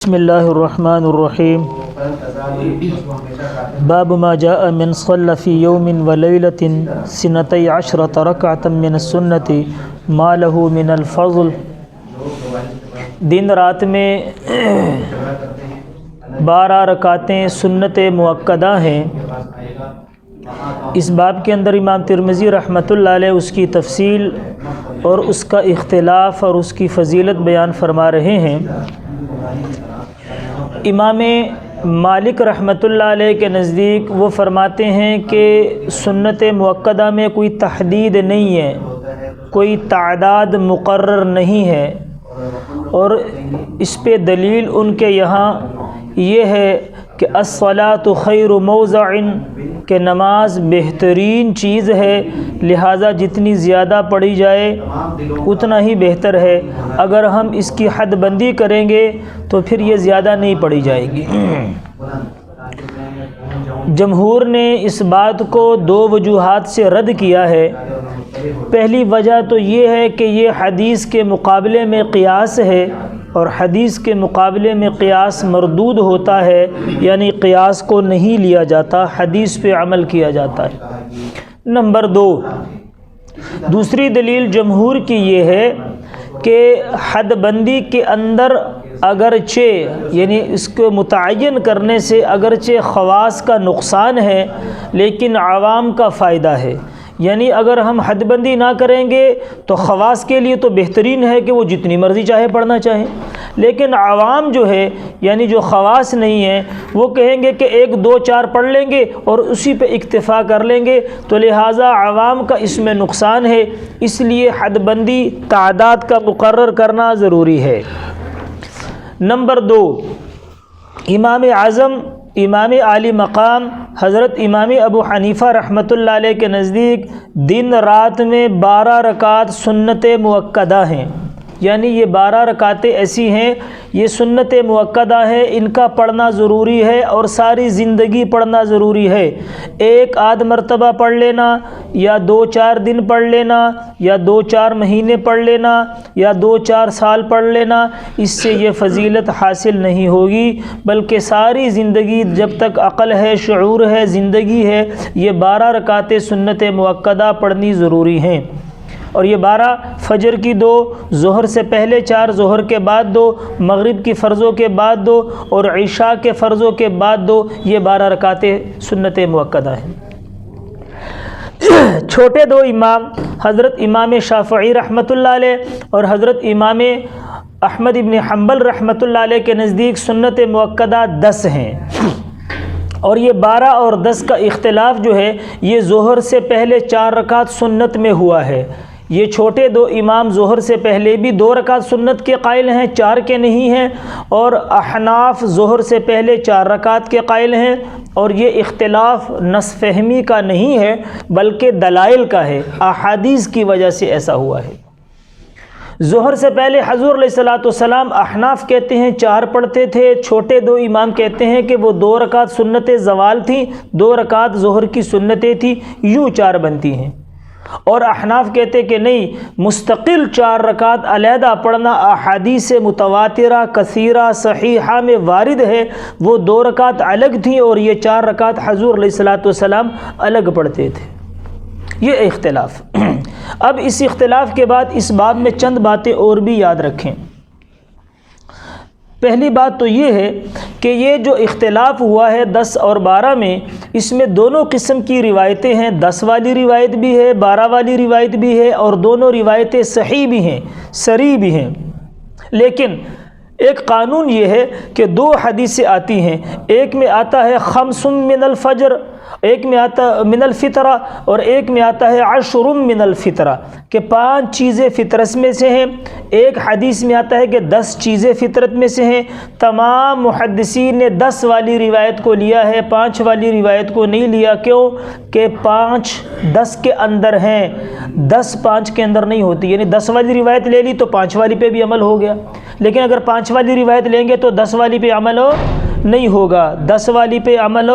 بسم اللہ الرحمن الرحیم باب ما جاء من صلى في يوم وليلة 12 ركعة من السنة ما له من الفضل۔ دن رات میں 12 رکعتیں سنت مؤکدہ ہیں۔ اس باب کے اندر امام ترمذی رحمۃ اللہ علیہ اس کی تفصیل اور اس کا اختلاف اور اس کی فضیلت بیان فرما رہے ہیں۔ امام مالک رحمۃ اللہ علیہ کے نزدیک وہ فرماتے ہیں کہ سنت مؤکدہ میں کوئی تحدید نہیں ہے، کوئی تعداد مقرر نہیں ہے، اور اس پہ دلیل ان کے یہاں یہ ہے کہ الصلاۃ خیر موضع، کہ نماز بہترین چیز ہے، لہٰذا جتنی زیادہ پڑھی جائے اتنا ہی بہتر ہے۔ اگر ہم اس کی حد بندی کریں گے تو پھر یہ زیادہ نہیں پڑھی جائے گی۔ جمہور نے اس بات کو 2 وجوہات سے رد کیا ہے۔ پہلی وجہ تو یہ ہے کہ یہ حدیث کے مقابلے میں قیاس ہے، اور حدیث کے مقابلے میں قیاس مردود ہوتا ہے، یعنی قیاس کو نہیں لیا جاتا، حدیث پہ عمل کیا جاتا ہے۔ نمبر 2، دوسری دلیل جمہور کی یہ ہے کہ حد بندی کے اندر اگرچہ یعنی اس کو متعین کرنے سے اگرچہ خواص کا نقصان ہے لیکن عوام کا فائدہ ہے۔ یعنی اگر ہم حد بندی نہ کریں گے تو خواص کے لیے تو بہترین ہے کہ وہ جتنی مرضی چاہے پڑھنا چاہیں، لیکن عوام جو ہے یعنی جو خواص نہیں ہیں وہ کہیں گے کہ 1 2 4 پڑھ لیں گے اور اسی پہ اکتفا کر لیں گے، تو لہٰذا عوام کا اس میں نقصان ہے، اس لیے حد بندی تعداد کا مقرر کرنا ضروری ہے۔ نمبر 2، امام اعظم امام عالی مقام حضرت امام ابو حنیفہ رحمۃ اللہ علیہ کے نزدیک دن رات میں 12 رکعات سنت مؤکدہ ہیں، یعنی یہ 12 رکعتیں ایسی ہیں، یہ سنت مؤکدہ ہیں، ان کا پڑھنا ضروری ہے اور ساری زندگی پڑھنا ضروری ہے۔ 1 آدھ مرتبہ پڑھ لینا یا 2 4 دن پڑھ لینا یا 2 4 مہینے پڑھ لینا یا 2 4 سال پڑھ لینا، اس سے یہ فضیلت حاصل نہیں ہوگی، بلکہ ساری زندگی جب تک عقل ہے، شعور ہے، زندگی ہے، یہ 12 رکعتیں سنت مؤکدہ پڑھنی ضروری ہیں۔ اور یہ 12 فجر کی 2، ظہر سے پہلے 4، ظہر کے بعد 2، مغرب کی فرضوں کے بعد 2 اور عشاء کے فرضوں کے بعد 2، یہ 12 رکعتیں سنت مؤکدہ ہیں۔ چھوٹے 2 امام حضرت امام شافعی رحمۃ اللہ علیہ اور حضرت امام احمد ابن حنبل رحمۃ اللہ علیہ کے نزدیک سنت مؤکدہ 10 ہیں، اور یہ 12 اور 10 کا اختلاف جو ہے یہ ظہر سے پہلے 4 رکعت سنت میں ہوا ہے۔ یہ چھوٹے 2 امام ظہر سے پہلے بھی 2 رکعت سنت کے قائل ہیں، 4 کے نہیں ہیں، اور احناف ظہر سے پہلے 4 رکعت کے قائل ہیں، اور یہ اختلاف نص فہمی کا نہیں ہے بلکہ دلائل کا ہے، احادیث کی وجہ سے ایسا ہوا ہے۔ ظہر سے پہلے حضور علیہ الصلوۃ والسلام احناف کہتے ہیں 4 پڑھتے تھے، چھوٹے 2 امام کہتے ہیں کہ وہ 2 رکعت سنت زوال تھیں، 2 رکعت ظہر کی سنتیں تھیں، یوں 4 بنتی ہیں، اور احناف کہتے کہ نہیں، مستقل 4 رکعت علیحدہ پڑھنا احادیث متواترہ کثیرہ صحیحہ میں وارد ہے، وہ 2 رکعت الگ تھیں اور یہ 4 رکعت حضور علیہ الصلوۃ والسلام الگ پڑھتے تھے۔ یہ اختلاف۔ اب اس اختلاف کے بعد اس باب میں چند باتیں اور بھی یاد رکھیں۔ پہلی بات تو یہ ہے کہ یہ جو اختلاف ہوا ہے 10 اور 12 میں، اس میں دونوں قسم کی روایتیں ہیں، 10 والی روایت بھی ہے، 12 والی روایت بھی ہے، اور دونوں روایتیں صحیح بھی ہیں، صریح بھی ہیں، لیکن ایک قانون یہ ہے کہ 2 حدیثیں آتی ہیں، ایک میں آتا ہے 5 من الفجر، ایک میں آتا من الفطرہ، اور ایک میں آتا ہے 10 من الفطرہ، کہ 5 چیزیں فطرت میں سے ہیں، ایک حدیث میں آتا ہے کہ 10 چیزیں فطرت میں سے ہیں۔ تمام محدثین نے 10 والی روایت کو لیا ہے، 5 والی روایت کو نہیں لیا، کیوں کہ 5 10 کے اندر ہیں، 10 5 کے اندر نہیں ہوتی، یعنی 10 والی روایت لے لی تو 5 والی پہ بھی عمل ہو گیا، لیکن اگر 5 والی روایت لیں گے تو 10 والی پہ عمل نہیں ہوگا، 10 والی پہ عمل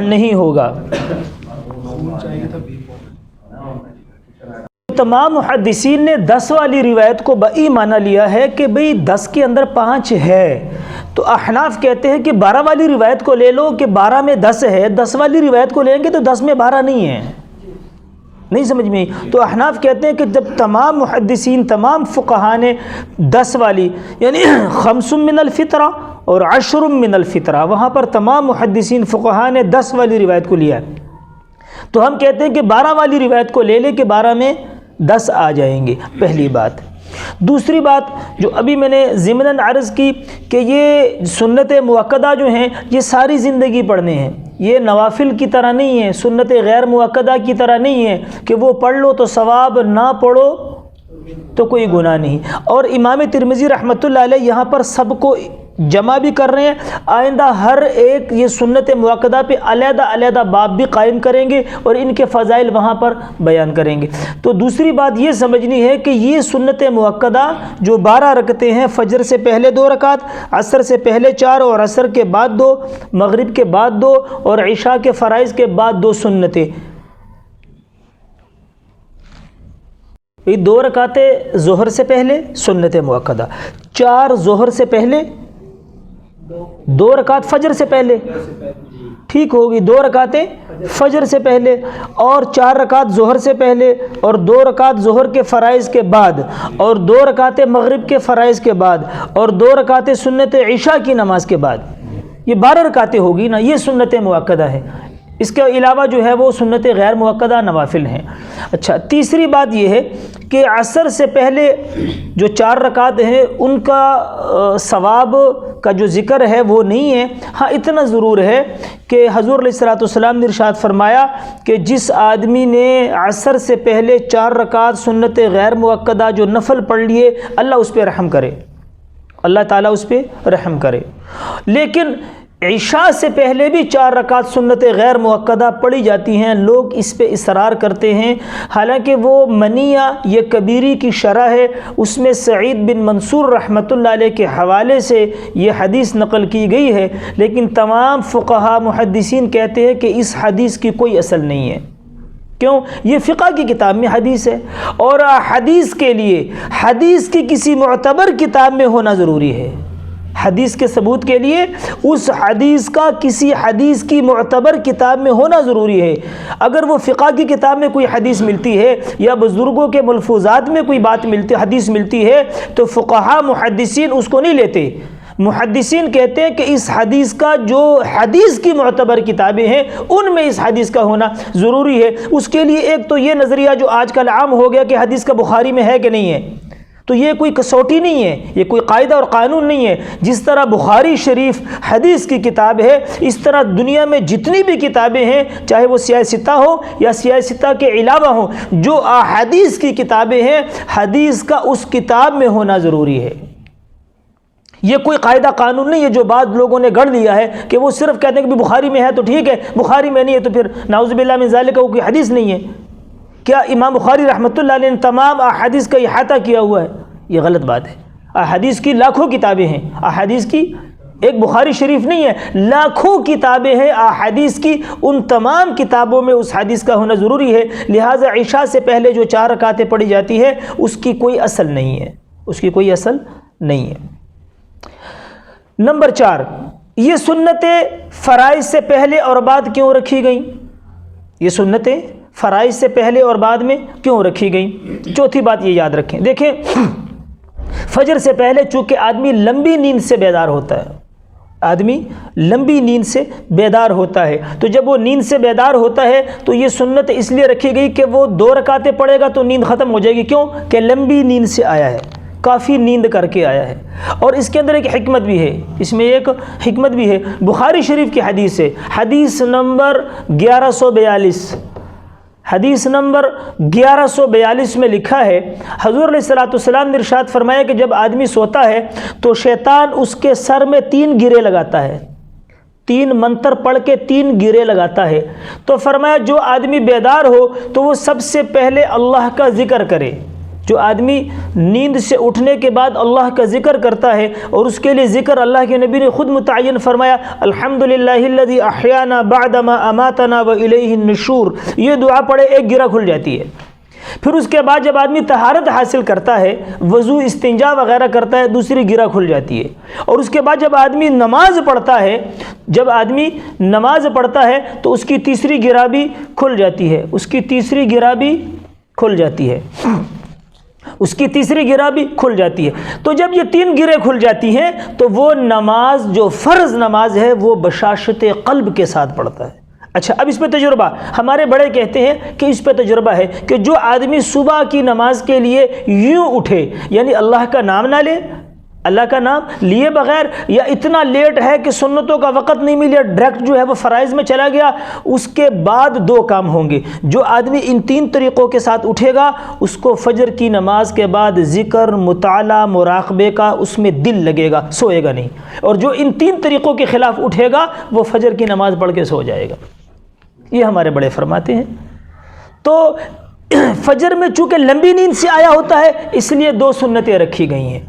نہیں ہوگا۔ تمام محدثین نے 10 والی روایت کو بئی معنی لیا ہے کہ بھئی 10 کے اندر 5 ہے، تو احناف کہتے ہیں کہ 12 والی روایت کو لے لو کہ 12 میں 10 ہے، 10 والی روایت کو لیں گے تو 10 میں 12 نہیں ہے، نہیں سمجھ میں؟ تو احناف کہتے ہیں کہ جب تمام محدثین، تمام فقہاء نے 10 والی یعنی 5 من الفطرہ اور 10 من الفطرہ، وہاں پر تمام محدثین فقہاء نے 10 والی روایت کو لیا ہے، تو ہم کہتے ہیں کہ 12 والی روایت کو لے لے کہ 12 میں 10 آ جائیں گے، پہلی بات۔ دوسری بات جو ابھی میں نے ضمناً عرض کی کہ یہ سنت مؤکدہ جو ہیں یہ ساری زندگی پڑھنے ہیں، یہ نوافل کی طرح نہیں ہے، سنت غیر مؤکدہ کی طرح نہیں ہے کہ وہ پڑھ لو تو ثواب، نہ پڑھو تو کوئی گناہ نہیں۔ اور امام ترمذی رحمۃ اللہ علیہ یہاں پر سب کو جمع بھی کر رہے ہیں، آئندہ ہر ایک یہ سنت مؤکدہ پہ علیحدہ علیحدہ باب بھی قائم کریں گے اور ان کے فضائل وہاں پر بیان کریں گے۔ تو دوسری بات یہ سمجھنی ہے کہ یہ سنت مؤکدہ جو 12 رکعتیں ہیں، فجر سے پہلے 2 رکعت، عصر سے پہلے 4 اور عصر کے بعد 2، مغرب کے بعد 2 اور عشاء کے فرائض کے بعد 2 سنتیں، 2 رکعتیں ظہر سے پہلے سنت مؤکدہ، 4 ظہر سے پہلے، 2 رکعت فجر سے پہلے، ٹھیک ہوگی، 2 رکعتیں فجر سے پہلے اور 4 رکعت ظہر سے پہلے اور 2 رکعت ظہر کے فرائض کے بعد اور 2 رکعتیں مغرب کے فرائض کے بعد اور 2 رکعتیں سنت عشاء کی نماز کے بعد، یہ 12 رکعتیں ہوگی نا، یہ سنت مؤکدہ ہے۔ اس کے علاوہ جو ہے وہ سنت غیر مؤکدہ نوافل ہیں۔ اچھا، تیسری بات یہ ہے کہ عصر سے پہلے جو 4 رکعت ہیں ان کا ثواب کا جو ذکر ہے وہ نہیں ہے، ہاں اتنا ضرور ہے کہ حضور علیہ الصلوۃ والسلام نے ارشاد فرمایا کہ جس آدمی نے عصر سے پہلے 4 رکعت سنت غیر مؤکدہ جو نفل پڑھ لیے، اللہ اس پہ رحم کرے، اللہ تعالیٰ اس پہ رحم کرے۔ لیکن عشاء سے پہلے بھی 4 رکعت سنت غیر مؤکدہ پڑھی جاتی ہیں، لوگ اس پہ اصرار کرتے ہیں، حالانکہ وہ منیہ یہ کبیری کی شرح ہے، اس میں سعید بن منصور رحمۃ اللہ علیہ کے حوالے سے یہ حدیث نقل کی گئی ہے، لیکن تمام فقہاء محدثین کہتے ہیں کہ اس حدیث کی کوئی اصل نہیں ہے۔ کیوں؟ یہ فقہ کی کتاب میں حدیث ہے، اور حدیث کے لیے حدیث کی کسی معتبر کتاب میں ہونا ضروری ہے، حدیث کے ثبوت کے لیے اس حدیث کا کسی حدیث کی معتبر کتاب میں ہونا ضروری ہے۔ اگر وہ فقہ کی کتاب میں کوئی حدیث ملتی ہے یا بزرگوں کے ملفوظات میں کوئی بات ملتی، حدیث ملتی ہے، تو فقہاء محدثین اس کو نہیں لیتے۔ محدثین کہتے ہیں کہ اس حدیث کا جو حدیث کی معتبر کتابیں ہیں ان میں اس حدیث کا ہونا ضروری ہے۔ اس کے لیے ایک تو یہ نظریہ جو آج کل عام ہو گیا کہ حدیث کا بخاری میں ہے کہ نہیں ہے، تو یہ کوئی کسوٹی نہیں ہے، یہ کوئی قاعدہ اور قانون نہیں ہے۔ جس طرح بخاری شریف حدیث کی کتاب ہے، اس طرح دنیا میں جتنی بھی کتابیں ہیں، چاہے وہ سیاہ ستہ ہو یا سیاہ ستہ کے علاوہ ہوں، جو احادیث کی کتابیں ہیں، حدیث کا اس کتاب میں ہونا ضروری ہے۔ یہ کوئی قاعدہ قانون نہیں ہے جو بعض لوگوں نے گڑھ لیا ہے کہ وہ صرف کہتے ہیں کہ بخاری میں ہے تو ٹھیک ہے، بخاری میں نہیں ہے تو پھر نعوذ باللہ من ذالک وہ کوئی حدیث نہیں ہے۔ کیا امام بخاری رحمۃ اللہ علیہ نے تمام احادیث کا احاطہ کیا ہوا ہے؟ یہ غلط بات ہے۔ احادیث کی لاکھوں کتابیں ہیں، احادیث کی ایک بخاری شریف نہیں ہے، لاکھوں کتابیں ہیں احادیث کی، ان تمام کتابوں میں اس حدیث کا ہونا ضروری ہے۔ لہٰذا عشاء سے پہلے جو 4 رکعتیں پڑھی جاتی ہے اس کی کوئی اصل نہیں ہے، اس کی کوئی اصل نہیں ہے۔ نمبر 4، یہ سنتیں فرائض سے پہلے اور بعد کیوں رکھی گئیں؟ یہ سنتیں فرائض سے پہلے اور بعد میں کیوں رکھی گئیں؟ چوتھی بات یہ یاد رکھیں، دیکھیں فجر سے پہلے چونکہ آدمی لمبی نیند سے بیدار ہوتا ہے، آدمی لمبی نیند سے بیدار ہوتا ہے، تو جب وہ نیند سے بیدار ہوتا ہے تو یہ سنت اس لیے رکھی گئی کہ وہ 2 رکعتیں پڑھے گا تو نیند ختم ہو جائے گی۔ کیوں؟ کہ لمبی نیند سے آیا ہے، کافی نیند کر کے آیا ہے۔ اور اس کے اندر ایک حکمت بھی ہے، اس میں ایک حکمت بھی ہے، بخاری شریف کی حدیث ہے، حدیث نمبر 1142، حدیث نمبر 1142 میں لکھا ہے، حضور علیہ الصلوۃ والسلام نے ارشاد فرمایا کہ جب آدمی سوتا ہے تو شیطان اس کے سر میں 3 گرے لگاتا ہے، 3 منتر پڑھ کے 3 گرے لگاتا ہے۔ تو فرمایا جو آدمی بیدار ہو تو وہ سب سے پہلے اللہ کا ذکر کرے، جو آدمی نیند سے اٹھنے کے بعد اللہ کا ذکر کرتا ہے، اور اس کے لیے ذکر اللہ کے نبی نے خود متعین فرمایا، الحمدللہ الذی احیانا بعد ما اماتنا والیہ النشور، یہ دعا پڑھے 1 گرہ کھل جاتی ہے۔ پھر اس کے بعد جب آدمی طہارت حاصل کرتا ہے، وضو استنجا وغیرہ کرتا ہے، دوسری گرہ کھل جاتی ہے۔ اور اس کے بعد جب آدمی نماز پڑھتا ہے تو اس کی تیسری گرہ بھی کھل جاتی ہے، اس کی تیسری گرہ بھی کھل جاتی ہے۔ تو جب یہ 3 گرہیں کھل جاتی ہیں تو وہ نماز، جو فرض نماز ہے، وہ بشاشت قلب کے ساتھ پڑھتا ہے۔ اچھا، اب اس پہ تجربہ، ہمارے بڑے کہتے ہیں کہ اس پہ تجربہ ہے کہ جو آدمی صبح کی نماز کے لیے یوں اٹھے، یعنی اللہ کا نام نہ لے، اللہ کا نام لیے بغیر، یا اتنا لیٹ ہے کہ سنتوں کا وقت نہیں ملے، ڈائریکٹ جو ہے وہ فرائض میں چلا گیا، اس کے بعد 2 کام ہوں گے۔ جو آدمی ان 3 طریقوں کے ساتھ اٹھے گا، اس کو فجر کی نماز کے بعد ذکر، مطالعہ، مراقبے کا اس میں دل لگے گا، سوئے گا نہیں۔ اور جو ان 3 طریقوں کے خلاف اٹھے گا، وہ فجر کی نماز پڑھ کے سو جائے گا۔ یہ ہمارے بڑے فرماتے ہیں۔ تو فجر میں چونکہ لمبی نیند سے آیا ہوتا ہے، اس لیے 2 سنتیں رکھی گئی ہیں،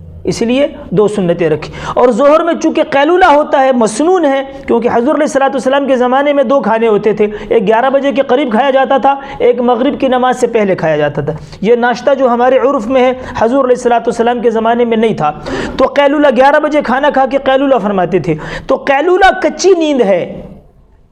اور ظہر میں چونکہ قیلولہ ہوتا ہے، مسنون ہے، کیونکہ حضور علیہ السلام کے زمانے میں 2 کھانے ہوتے تھے، ایک 11 بجے کے قریب کھایا جاتا تھا، ایک مغرب کی نماز سے پہلے کھایا جاتا تھا۔ یہ ناشتہ جو ہمارے عرف میں ہے، حضور علیہ السلام کے زمانے میں نہیں تھا۔ تو قیلولہ 11 بجے کھانا کھا کے قیلولہ فرماتے تھے۔ تو قیلولہ کچی نیند ہے،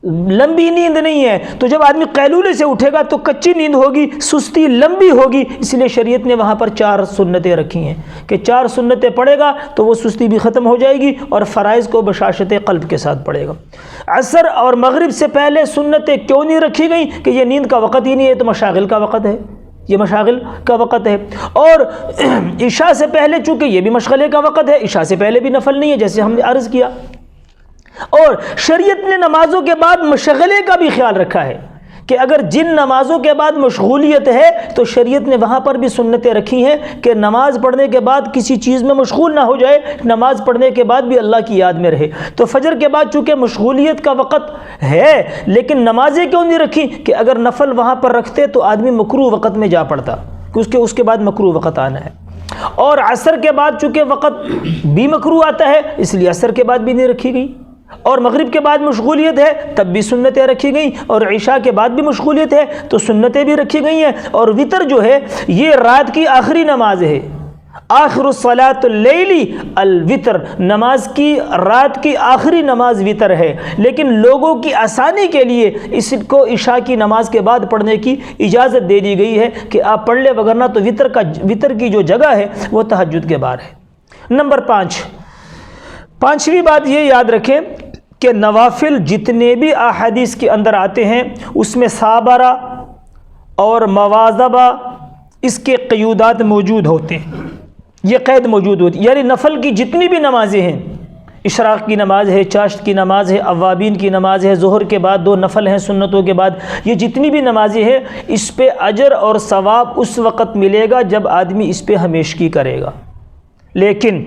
لمبی نیند نہیں ہے۔ تو جب آدمی قیلولے سے اٹھے گا تو کچی نیند ہوگی، سستی لمبی ہوگی، اس لیے شریعت نے وہاں پر 4 سنتیں رکھی ہیں کہ 4 سنتیں پڑھے گا تو وہ سستی بھی ختم ہو جائے گی اور فرائض کو بشاشت قلب کے ساتھ پڑھے گا۔ عصر اور مغرب سے پہلے سنتیں کیوں نہیں رکھی گئیں؟ کہ یہ نیند کا وقت ہی نہیں ہے، تو مشاغل کا وقت ہے، یہ مشاغل کا وقت ہے۔ اور عشاء سے پہلے چونکہ یہ بھی مشغلے کا وقت ہے، عشاء سے پہلے بھی نفل نہیں ہے، جیسے ہم نے عرض کیا۔ اور شریعت نے نمازوں کے بعد مشغلے کا بھی خیال رکھا ہے کہ اگر جن نمازوں کے بعد مشغولیت ہے تو شریعت نے وہاں پر بھی سنتیں رکھی ہیں کہ نماز پڑھنے کے بعد کسی چیز میں مشغول نہ ہو جائے، نماز پڑھنے کے بعد بھی اللہ کی یاد میں رہے۔ تو فجر کے بعد چونکہ مشغولیت کا وقت ہے، لیکن نمازیں کیوں نہیں رکھی؟ کہ اگر نفل وہاں پر رکھتے تو آدمی مکروہ وقت میں جا پڑتا، کہ اس کے بعد مکروہ وقت آنا ہے۔ اور عصر کے بعد چونکہ وقت بھی مکروہ آتا ہے، اس لیے عصر کے بعد بھی نہیں رکھی گئی۔ اور مغرب کے بعد مشغولیت ہے تب بھی سنتیں رکھی گئیں، اور عشاء کے بعد بھی مشغولیت ہے تو سنتیں بھی رکھی گئی ہیں۔ اور وتر جو ہے یہ رات کی آخری نماز ہے، آخر الصلاۃ اللیلی الوتر، نماز کی رات کی آخری نماز وتر ہے۔ لیکن لوگوں کی آسانی کے لیے اس کو عشاء کی نماز کے بعد پڑھنے کی اجازت دے دی گئی ہے کہ آپ پڑھ لیں، وگرنہ تو وتر کی جو جگہ ہے وہ تہجد کے بعد ہے۔ نمبر 5، پانچویں بات یہ یاد رکھیں کہ نوافل جتنے بھی احادیث کے اندر آتے ہیں اس میں صابرہ اور مواظبہ اس کے قیودات موجود ہوتے ہیں، یہ قید موجود ہوتی ہے۔ یعنی نفل کی جتنی بھی نمازیں ہیں، اشراق کی نماز ہے، چاشت کی نماز ہے، اوابین کی نماز ہے، ظہر کے بعد 2 نفل ہیں سنتوں کے بعد، یہ جتنی بھی نمازیں ہیں اس پہ اجر اور ثواب اس وقت ملے گا جب آدمی اس پہ ہمیشگی کرے گا۔ لیکن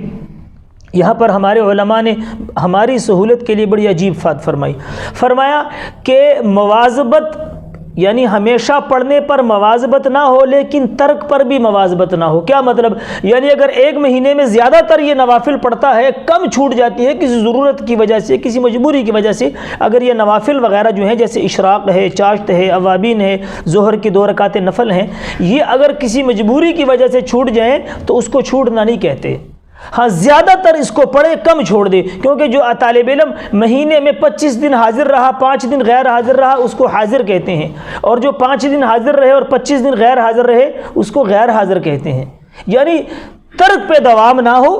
یہاں پر ہمارے علماء نے ہماری سہولت کے لیے بڑی عجیب بات فرمایا کہ مواظبت یعنی ہمیشہ پڑھنے پر مواظبت نہ ہو، لیکن ترک پر بھی مواظبت نہ ہو۔ کیا مطلب؟ یعنی اگر ایک مہینے میں زیادہ تر یہ نوافل پڑھتا ہے، کم چھوٹ جاتی ہے کسی ضرورت کی وجہ سے، کسی مجبوری کی وجہ سے، اگر یہ نوافل وغیرہ جو ہیں جیسے اشراق ہے، چاشت ہے، اوابین ہے، ظہر کی 2 رکعتیں نفل ہیں، یہ اگر کسی مجبوری کی وجہ سے چھوٹ جائیں تو اس کو چھوڑنا نہیں کہتے۔ ہاں زیادہ تر اس کو پڑھے، کم چھوڑ دے، کیونکہ جو طالب علم مہینے میں 25 دن حاضر رہا، 5 دن غیر حاضر رہا، اس کو حاضر کہتے ہیں، اور جو 5 دن حاضر رہے اور 25 دن غیر حاضر رہے اس کو غیر حاضر کہتے ہیں۔ یعنی ترک پہ دوام نہ ہو،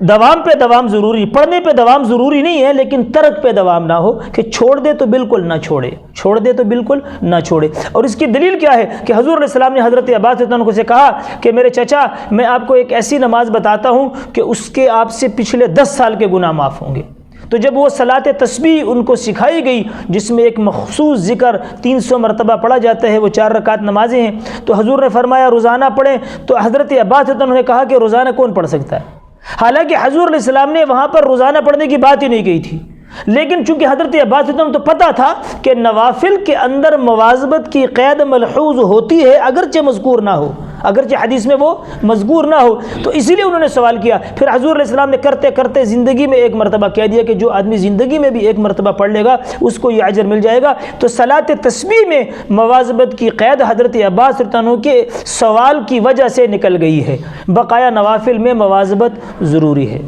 دوام پہ دوام ضروری، پڑھنے پہ دوام ضروری نہیں ہے، لیکن ترک پہ دوام نہ ہو کہ چھوڑ دے تو بالکل نہ چھوڑے، چھوڑ دے تو بالکل نہ چھوڑے۔ اور اس کی دلیل کیا ہے کہ حضور علیہ السلام نے حضرت عباس رضی اللہ عنہ سے کہا کہ میرے چچا میں آپ کو ایک ایسی نماز بتاتا ہوں کہ اس کے آپ سے پچھلے 10 سال کے گناہ معاف ہوں گے۔ تو جب وہ صلاۃ تسبیح ان کو سکھائی گئی جس میں ایک مخصوص ذکر 300 مرتبہ پڑھا جاتا ہے، وہ 4 رکعت نمازیں ہیں، تو حضور نے فرمایا روزانہ پڑھیں۔ تو حضرت عباس رضی اللہ عنہ نے کہا کہ روزانہ کون پڑھ سکتا ہے؟ حالانکہ حضور علیہ السلام نے وہاں پر روزانہ پڑھنے کی بات ہی نہیں کہی تھی، لیکن چونکہ حضرت عباس رضی اللہ عنہ تو پتہ تھا کہ نوافل کے اندر مواظبت کی قید ملحوظ ہوتی ہے، اگرچہ مذکور نہ ہو، اگرچہ حدیث میں وہ مذکور نہ ہو. تو اسی لیے انہوں نے سوال کیا. پھر حضور علیہ السلام نے کرتے کرتے زندگی میں ایک مرتبہ کہہ دیا کہ جو آدمی زندگی میں بھی ایک مرتبہ پڑھ لے گا اس کو یہ اجر مل جائے گا. تو صلاۃ تسبیح میں مواظبت کی قید حضرت عباس رضی اللہ عنہ کے سوال کی وجہ سے نکل گئی ہے. بقایا نوافل میں مواظبت ضروری ہے.